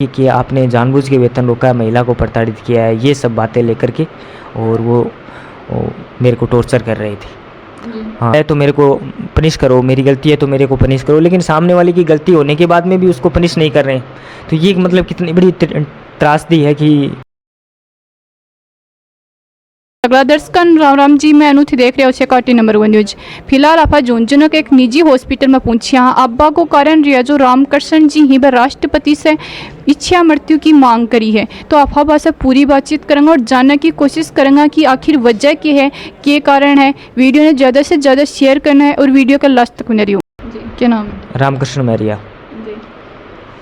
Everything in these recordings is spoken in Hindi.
कि आपने जानबूझ के वेतन रोका है, महिला को प्रताड़ित किया है, ये सब बातें लेकर के और वो मेरे को टॉर्चर कर रहे थे। हाँ, है तो मेरे को पनिश करो, मेरी गलती है तो मेरे को पनिश करो, लेकिन सामने वाले की गलती होने के बाद में भी उसको पनिश नहीं कर रहे हैं। तो ये मतलब कितनी बड़ी त्रासदी है कि अगला दर्शकन राम राम जी, मैं अनु थी देख रहे हो शेकाटी नंबर 1 न्यूज। फिलहाल आप झुंझुनू के एक निजी हॉस्पिटल में पहुंचे हैं। अब्बा को कारण रिया जो रामकृष्ण जी ही व राष्ट्रपति से इच्छा मृत्यु की मांग करी है। तो आप से पूरी बातचीत करेंगे और जानने की कोशिश करेंगे कि आखिर वजह क्या है, क्या कारण है। वीडियो ने ज़्यादा से ज़्यादा शेयर करना है और वीडियो का लास्ट तक बने रहियो। जी, क्या नाम है? रामकृष्ण मैरिया। जी,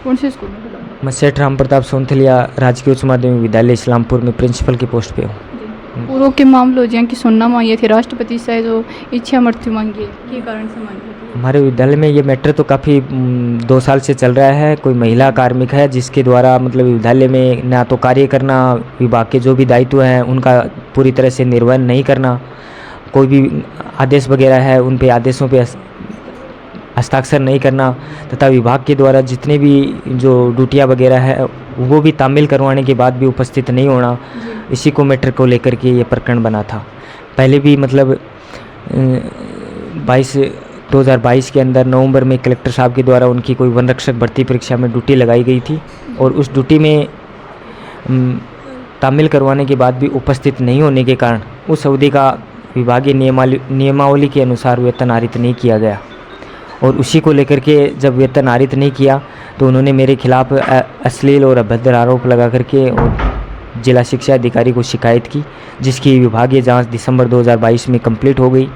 कौन से स्कूल में? मैं सेठ राम प्रताप सोनथलिया राजकीय उच्च माध्यमिक विद्यालय इस्लामपुर में प्रिंसिपल की पोस्ट पे हूँ। पूर्व के मामलों जो कि सुनना मांगी थी राष्ट्रपति से जो इच्छा मृत्यु मांगी है, के कारण से मांगी थी? हमारे विद्यालय में ये मैटर तो काफ़ी 2 साल से चल रहा है। कोई महिला कार्मिक है जिसके द्वारा मतलब विद्यालय में ना तो कार्य करना, विभाग के जो भी दायित्व हैं उनका पूरी तरह से निर्वहन नहीं करना, कोई भी आदेश वगैरह है उन पे आदेशों पे हस्ताक्षर नहीं करना, तथा विभाग के द्वारा जितने भी जो ड्यूटियाँ वगैरह है वो भी तामील करवाने के बाद भी उपस्थित नहीं होना, इसी को मैटर को लेकर के ये प्रकरण बना था। पहले भी मतलब 2022 के अंदर नवंबर में कलेक्टर साहब के द्वारा उनकी कोई वन रक्षक भर्ती परीक्षा में ड्यूटी लगाई गई थी और उस ड्यूटी में तामील करवाने के बाद भी उपस्थित नहीं होने के कारण उस अवधि का विभागीय नियमावली के अनुसार वेतन आरित नहीं किया गया। और उसी को लेकर के जब वेतन आरित नहीं किया तो उन्होंने मेरे खिलाफ अश्लील और अभद्र आरोप लगा करके और जिला शिक्षा अधिकारी को शिकायत की, जिसकी विभागीय जांच दिसंबर 2022 में कंप्लीट हो गई।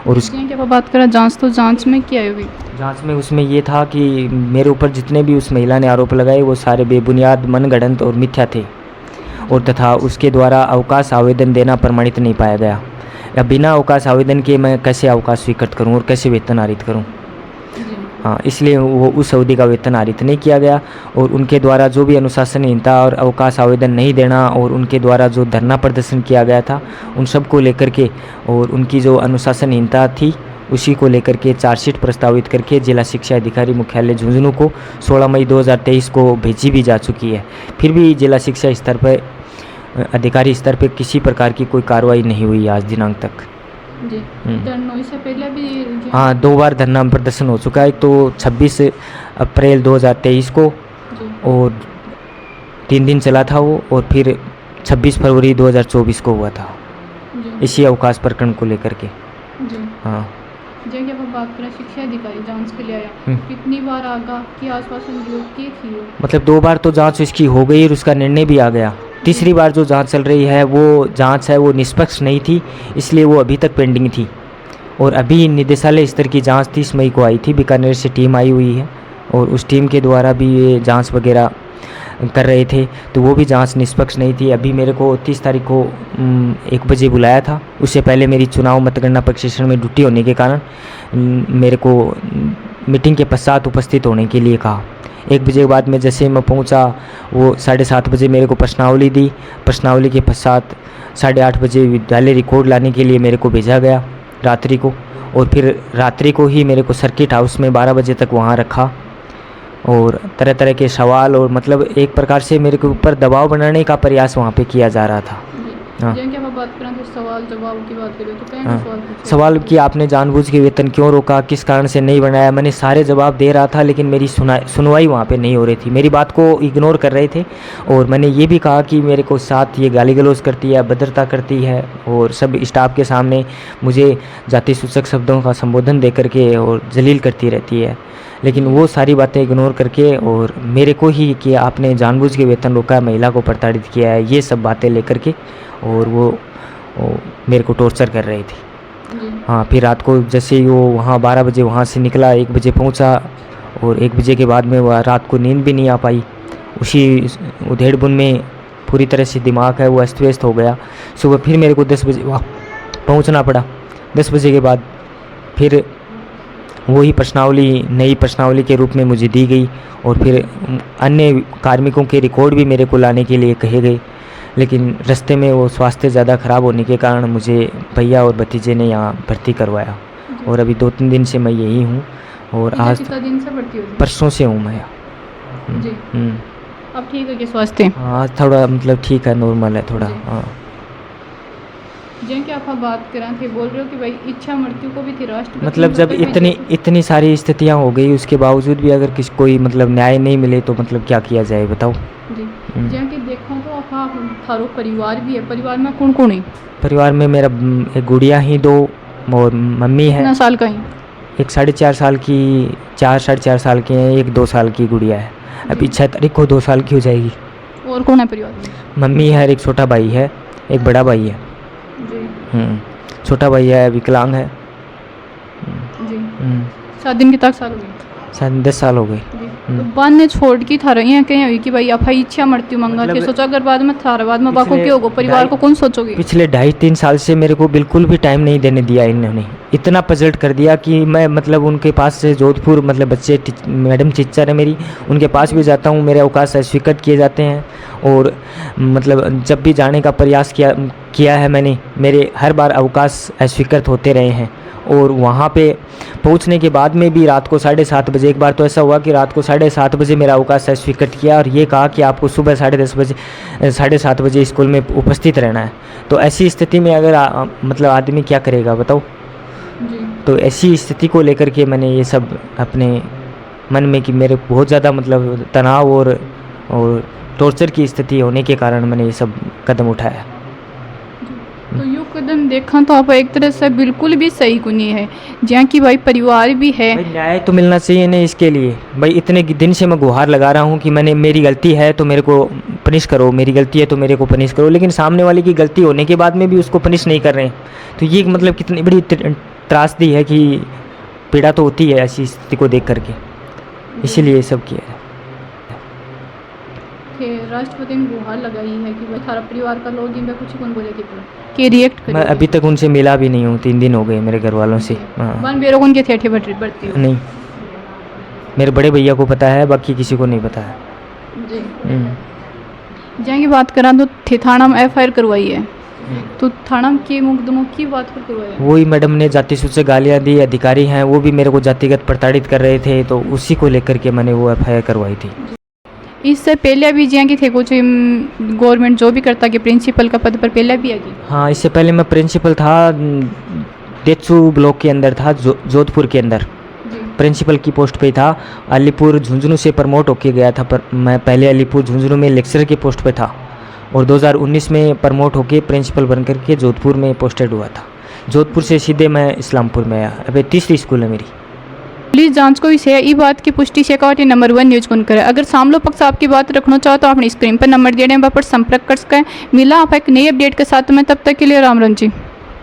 और उसकी जब बात करें जांच में क्या हुई? जांच में उसमें ये था कि मेरे ऊपर जितने भी उस महिला ने आरोप लगाए वो सारे बेबुनियाद, मनगढ़ंत और मिथ्या थे और तथा उसके द्वारा अवकाश आवेदन देना प्रमाणित नहीं पाया गया। या बिना अवकाश आवेदन के मैं कैसे अवकाश स्वीकृत करूँ और कैसे वेतन आरित करूँ? हाँ, इसलिए वो उस अवधि का वेतन आरित नहीं किया गया। और उनके द्वारा जो भी अनुशासनहीनता और अवकाश आवेदन नहीं देना और उनके द्वारा जो धरना प्रदर्शन किया गया था उन सब को लेकर के और उनकी जो अनुशासनहीनता थी उसी को लेकर के चार्जशीट प्रस्तावित करके जिला शिक्षा अधिकारी मुख्यालय झुंझुनू को 16 मई 2023 को भेजी भी जा चुकी है। फिर भी जिला शिक्षा स्तर पर, अधिकारी स्तर पर किसी प्रकार की कोई कार्रवाई नहीं हुई आज दिनांक तक। जी, से पहले भी हाँ, 2 बार धरना प्रदर्शन हो चुका है। एक तो 26 अप्रैल 2023 को और 3 दिन चला था वो, और फिर 26 फरवरी 2024 को हुआ था इसी अवकाश प्रकरण को लेकर के। जी हाँ, जब आप बात करें शिक्षा अधिकारी जांच के लिए आया, कितनी बार आगा कि आश्वासन की थी? मतलब 2 बार तो जांच इसकी हो गई और उसका निर्णय भी आ गया। तीसरी बार जो जांच चल रही है वो जांच है वो निष्पक्ष नहीं थी, इसलिए वो अभी तक पेंडिंग थी। और अभी निदेशालय स्तर की जांच 30 मई को आई थी, बीकानेर से टीम आई हुई है और उस टीम के द्वारा भी ये जांच वगैरह कर रहे थे, तो वो भी जांच निष्पक्ष नहीं थी। अभी मेरे को 30 तारीख को 1 बजे बुलाया था। उससे पहले मेरी चुनाव मतगणना प्रशिक्षण में ड्यूटी होने के कारण मेरे को मीटिंग के पश्चात उपस्थित होने के लिए कहा। 1 बजे के बाद में जैसे मैं पहुंचा, वो 7:30 बजे मेरे को प्रश्नावली दी। प्रश्नावली के पश्चात 8:30 बजे विद्यालय रिकॉर्ड लाने के लिए मेरे को भेजा गया रात्रि को, और फिर रात्रि को ही मेरे को सर्किट हाउस में 12 बजे तक वहाँ रखा और तरह तरह के सवाल और मतलब एक प्रकार से मेरे के ऊपर दबाव बनाने का प्रयास वहाँ पे किया जा रहा था। हाँ, बात करें तो सवाल जवाब की बात करें तो हाँ, सवाल कि आपने जानबूझ के वेतन क्यों रोका, किस कारण से नहीं बनाया। मैंने सारे जवाब दे रहा था, लेकिन मेरी सुनवाई वहाँ पे नहीं हो रही थी, मेरी बात को इग्नोर कर रहे थे। और मैंने ये भी कहा कि मेरे को साथ ये गाली गलौज करती है, अभद्रता करती है और सब स्टाफ के सामने मुझे जाति सूचक शब्दों का संबोधन दे करके और जलील करती रहती है। लेकिन वो सारी बातें इग्नोर करके और मेरे को ही कि आपने जानबूझ के वेतन रोका, महिला को प्रताड़ित किया है, ये सब बातें लेकर के और वो मेरे को टॉर्चर कर रहे थे। हाँ, फिर रात को जैसे ही वो वहाँ 12 बजे वहाँ से निकला, 1 बजे पहुँचा और 1 बजे के बाद में वह रात को नींद भी नहीं आ पाई। उसी उधेड़-बुन में पूरी तरह से दिमाग है वो अस्त व्यस्त हो गया। सुबह फिर मेरे को 10 बजे वहाँ पहुँचना पड़ा। 10 बजे के बाद फिर वही प्रश्नावली नई प्रश्नावली के रूप में मुझे दी गई और फिर अन्य कार्मिकों के रिकॉर्ड भी मेरे को लाने के लिए कहे गए। लेकिन रास्ते में वो स्वास्थ्य ज़्यादा ख़राब होने के कारण मुझे भैया और भतीजे ने यहाँ भर्ती करवाया और अभी 2-3 दिन से मैं यही हूँ। और आज कितना दिन से भर्ती हो? परसों से हूँ मैं यहाँ। जी। अब ठीक है कि स्वास्थ्य हाँ थोड़ा मतलब ठीक है, नॉर्मल है थोड़ा। हाँ जिन की आप बात करें थे, बोल रहे हो कि भाई इच्छा मृत्यु को भी थी राष्ट्रपति मतलब जब इतनी सारी स्थितियाँ हो गई उसके बावजूद भी अगर किसी कोई मतलब न्याय नहीं मिले तो मतलब क्या किया जाए बताओ। जी जिन की देखो तो आप थारो परिवार भी है, परिवार में कौन कौन है? परिवार में मेरा एक गुड़िया ही, 2 और मम्मी है। कितना साल का है? एक 4.5 साल की, 4-4.5 साल की है, एक 2 साल की गुड़िया है। अभी 6 तारीख को 2 साल की हो जाएगी। और कौन है परिवार में? मम्मी है, एक छोटा भाई है, एक बड़ा भाई है। जी छोटा भाई है, विकलांग है। जी शादी कितना साल हो गए? शायद 10 साल हो गए। तो बाद ने छोड़ की थारा यहाँ कहीं हुई कि भाई आप इच्छा मृत्यु मंगा के मतलब सोचा, अगर बाद में थारा बाद में बाको पिछले क्या होगा, परिवार को कौन सोचोगे? पिछले 2.5-3 साल से मेरे को बिल्कुल भी टाइम नहीं देने दिया इन्होंने। इतना पजल्ट कर दिया कि मैं मतलब उनके पास से जोधपुर मतलब बच्चे मैडम टीचर है मेरी, उनके पास भी जाता हूँ, मेरे अवकाश अस्वीकृत किए जाते हैं। और मतलब जब भी जाने का प्रयास किया है मैंने, मेरे हर बार अवकाश अस्वीकृत होते रहे हैं। और वहाँ पे पहुँचने के बाद में भी रात को 7:30 बजे, एक बार तो ऐसा हुआ कि रात को 7:30 बजे मेरा अवकाश स्वीकृत किया और ये कहा कि आपको सुबह 7:30 बजे स्कूल में उपस्थित रहना है। तो ऐसी स्थिति में अगर मतलब आदमी क्या करेगा बताओ। जी तो ऐसी स्थिति को लेकर के मैंने ये सब अपने मन में कि मेरे बहुत ज़्यादा मतलब तनाव और टॉर्चर की स्थिति होने के कारण मैंने ये सब कदम उठाया। तो यो कदम देखा तो आप एक तरह से बिल्कुल भी सही को नहीं है, जहाँ की भाई परिवार भी है। भाई न्याय तो मिलना चाहिए ना इसके लिए। भाई इतने दिन से मैं गुहार लगा रहा हूँ कि मेरी गलती है तो मेरे को पनिश करो, मेरी गलती है तो मेरे को पनिश करो, लेकिन सामने वाले की गलती होने के बाद में भी उसको पनिश नहीं कर रहे हैं। तो ये मतलब कितनी बड़ी त्रासदी है कि पीड़ा तो होती है ऐसी स्थिति को देख करके, इसीलिए ये सब किया है। राष्ट्रपति ने गुहार लगाई है कि भाई थारा परिवार का लोग इनमें कुछ कौन बोले कि रिएक्ट मैं अभी तक उनसे मिला भी नहीं हूँ, 3 दिन हो गए मेरे घर वालों से। हाँ वन बेरो कौन के थे बढ़ती नहीं, मेरे बड़े भैया को पता है, बाकी किसी को नहीं पता है। जी जहाँ की बात करा तो थाना में FIR करवाई है, तो थाना में की मुकदमों की बात पर करवाई है? वही मैडम ने जाति सूचे गालियाँ दी, अधिकारी हैं वो भी मेरे को जातिगत प्रताड़ित कर रहे थे, तो उसी को लेकर के मैंने वो FIR करवाई थी। इससे पहले भी जहाँ की थे कुछ गवर्नमेंट जो भी करता कि प्रिंसिपल का पद पर पहले भी आ गई? हाँ इससे पहले मैं प्रिंसिपल था, देचू ब्लॉक के अंदर था, जोधपुर के अंदर प्रिंसिपल की पोस्ट पे था। अलीपुर झुंझुनू से प्रमोट होके गया था, पर मैं पहले अलीपुर झुंझुनू में लेक्चरर की पोस्ट पे था और 2019 में प्रमोट होके प्रिंसिपल बन करके जोधपुर में पोस्टेड हुआ था। जोधपुर से सीधे मैं इस्लामपुर में आया। अभी 3री स्कूल है मेरी। पुलिस जांच को विषय ई बात की पुष्टि शेखावटी नंबर 1 न्यूज कौन करे। अगर सामलो पक्ष आपकी बात रखना चाहो तो अपनी स्क्रीन पर नंबर दे रहे हैं, वहाँ पर संपर्क कर सकें। मिला आप एक नई अपडेट के साथ में, तब तक के लिए राम राम जी।